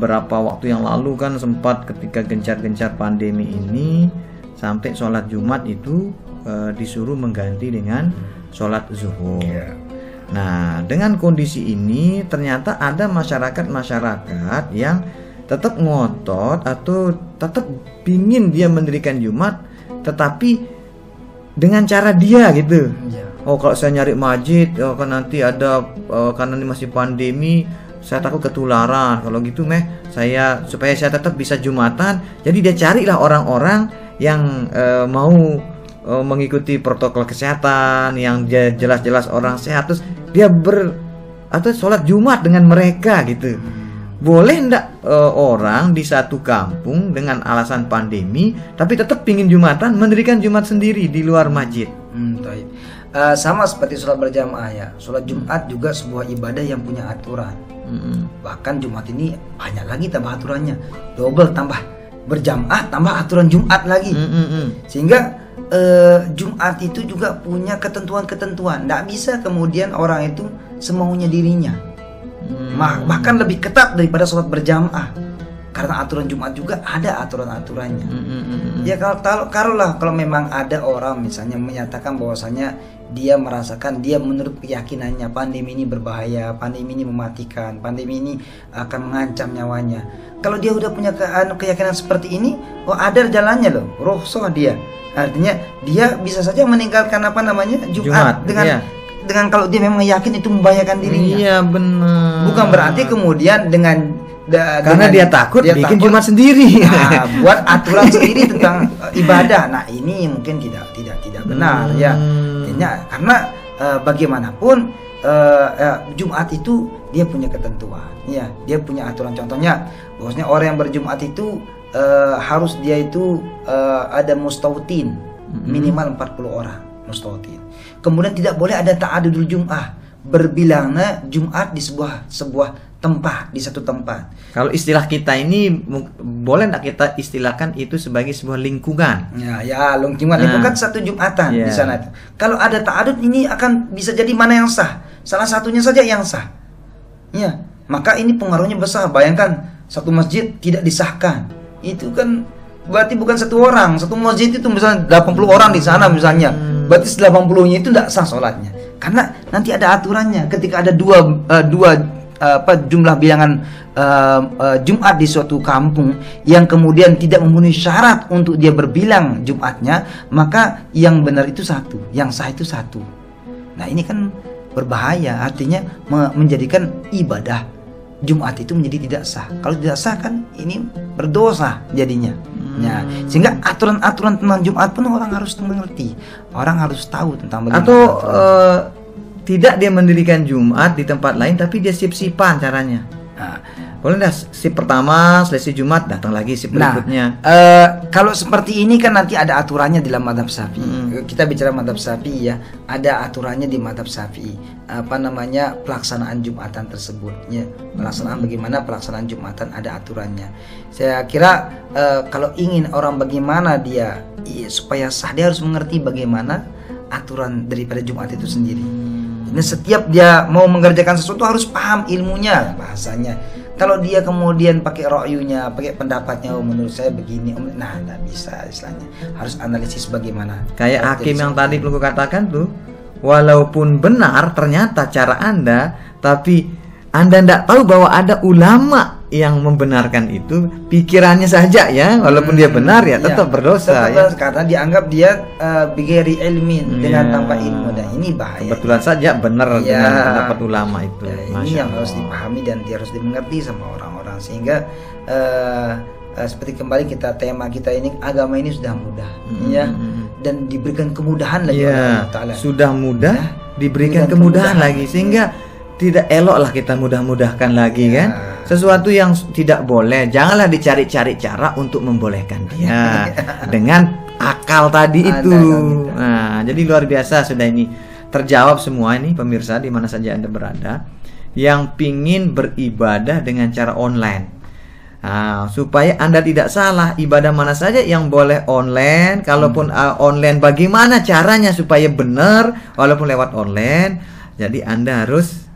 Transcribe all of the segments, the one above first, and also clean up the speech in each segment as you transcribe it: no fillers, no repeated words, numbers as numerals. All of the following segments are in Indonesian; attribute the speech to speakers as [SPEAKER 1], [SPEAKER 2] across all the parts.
[SPEAKER 1] beberapa waktu yang lalu kan sempat ketika gencar-gencar pandemi ini sampai sholat Jumat itu disuruh mengganti dengan sholat zuhur. Nah, dengan kondisi ini ternyata ada masyarakat yang tetap ngotot atau tetap pingin dia mendirikan Jumat, tetapi dengan cara dia gitu. Oh, kalau saya nyari masjid, kan nanti ada karena ini masih pandemi, saya takut ketularan. Kalau gitu saya supaya saya tetap bisa Jumatan, jadi dia carilah orang-orang yang mau mengikuti protokol kesehatan, yang jelas-jelas orang sehat, terus dia atau sholat Jumat dengan mereka gitu. Boleh enggak orang di satu kampung dengan alasan pandemi tapi tetap pingin Jumatan mendirikan Jumat sendiri di luar masjid?
[SPEAKER 2] Sama seperti sholat berjamaah ya. Sholat Jumat juga sebuah ibadah yang punya aturan. Bahkan Jumat ini banyak lagi tambah aturannya, double tambah berjamaah tambah aturan Jumat lagi. Sehingga Jumat itu juga punya ketentuan-ketentuan. Nggak bisa kemudian orang itu semaunya dirinya. Bahkan lebih ketat daripada sholat berjamaah. Karena aturan Jumat juga ada aturan-aturannya. Ya kalau memang ada orang misalnya menyatakan bahwasanya dia merasakan, dia menurut keyakinannya pandemi ini berbahaya, pandemi ini mematikan, pandemi ini akan mengancam nyawanya. Kalau dia udah punya keyakinan seperti ini, ada jalannya loh, rukhsah dia. Artinya dia bisa saja meninggalkan Jumat dengan kalau dia memang yakin itu membahayakan dirinya.
[SPEAKER 1] Iya benar.
[SPEAKER 2] Bukan berarti kemudian
[SPEAKER 1] karena dia takut bikin Jumat sendiri.
[SPEAKER 2] Buat aturan sendiri tentang ibadah. Nah, ini mungkin tidak benar ya. Karena bagaimanapun Jumat itu dia punya ketentuan. Ya, dia punya aturan. Contohnya bahwasanya orang yang berjumat itu harus dia itu ada mustautin minimal 40 orang mustautin. Kemudian tidak boleh ada ta'adudul jum'ah, berbilangnya Jumat di sebuah tempat, di satu tempat.
[SPEAKER 1] Kalau istilah kita ini boleh enggak kita istilahkan itu sebagai sebuah lingkungan?
[SPEAKER 2] Lingkungan satu Jumatan di sana itu. Kalau ada ta'adud ini akan bisa jadi mana yang sah, salah satunya saja yang sah. Ya, maka ini pengaruhnya besar. Bayangkan satu masjid tidak disahkan. Itu kan berarti bukan satu orang, satu masjid itu misalnya 80 orang di sana misalnya. Berarti 80-nya itu tidak sah sholatnya. Karena nanti ada aturannya. Ketika ada dua jumlah bilangan Jumat di suatu kampung yang kemudian tidak memenuhi syarat untuk dia berbilang Jumatnya, maka yang benar itu satu, yang sah itu satu. Nah, ini kan berbahaya, artinya menjadikan ibadah Jumat itu menjadi tidak sah. Kalau tidak sah kan ini berdosa jadinya. Ya, sehingga aturan-aturan tentang Jumat pun orang harus mengerti, orang harus tahu tentang bagaimana.
[SPEAKER 1] Atau tidak dia mendirikan Jumat di tempat lain tapi dia sip-sipan caranya. Boleh dah sip pertama selesai Jumat datang lagi sip berikutnya.
[SPEAKER 2] Kalau seperti ini kan nanti ada aturannya di dalam mazhab Syafi'i. Kita bicara mazhab Syafi'i ya, ada aturannya di mazhab Syafi'i. Pelaksanaan Jumatan tersebut ya. Bagaimana pelaksanaan Jumatan ada aturannya. Saya kira kalau ingin orang bagaimana dia supaya sah, dia harus mengerti bagaimana aturan daripada Jumat itu sendiri. Nah, setiap dia mau mengerjakan sesuatu harus paham ilmunya, bahasanya. Kalau dia kemudian pakai ro'yunya, pakai pendapatnya, menurut saya begini, nah nggak bisa istilahnya. Harus analisis bagaimana.
[SPEAKER 1] Kayak hakim yang tadi perlu katakan tuh, walaupun benar ternyata cara Anda, tapi Anda tidak tahu bahwa ada ulama yang membenarkan itu, pikirannya saja ya, walaupun dia benar ya tetap berdosa ya.
[SPEAKER 2] Karena dianggap dia bighairi ilmin, dengan tanpa ilmu, dan ini bahaya.
[SPEAKER 1] Kebetulan saja benar dengan pendapat ulama itu.
[SPEAKER 2] Ini yang harus dipahami dan harus dimengerti sama orang-orang, sehingga seperti kembali tema kita ini, agama ini sudah mudah ya, dan diberikan kemudahan lagi oleh Allah Ta'ala.
[SPEAKER 1] Sudah mudah diberikan kemudahan lagi, sehingga tidak eloklah kita mudah-mudahkan lagi kan. Sesuatu yang tidak boleh janganlah dicari-cari cara untuk membolehkan dia dengan akal tadi itu. Nah, jadi luar biasa sudah ini terjawab semua ini pemirsa di mana saja Anda berada yang pingin beribadah dengan cara online. Nah, supaya Anda tidak salah, ibadah mana saja yang boleh online, kalaupun online bagaimana caranya supaya benar walaupun lewat online. Jadi Anda harus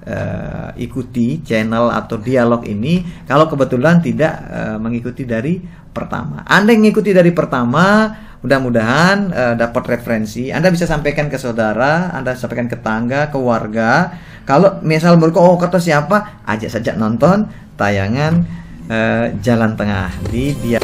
[SPEAKER 1] ikuti channel atau dialog ini kalau kebetulan tidak mengikuti dari pertama. Anda yang mengikuti dari pertama, mudah-mudahan dapat referensi. Anda bisa sampaikan ke saudara, Anda sampaikan ke tangga, ke warga. Kalau misal mereka, oh kata siapa, ajak saja nonton tayangan Jalan Tengah di dia.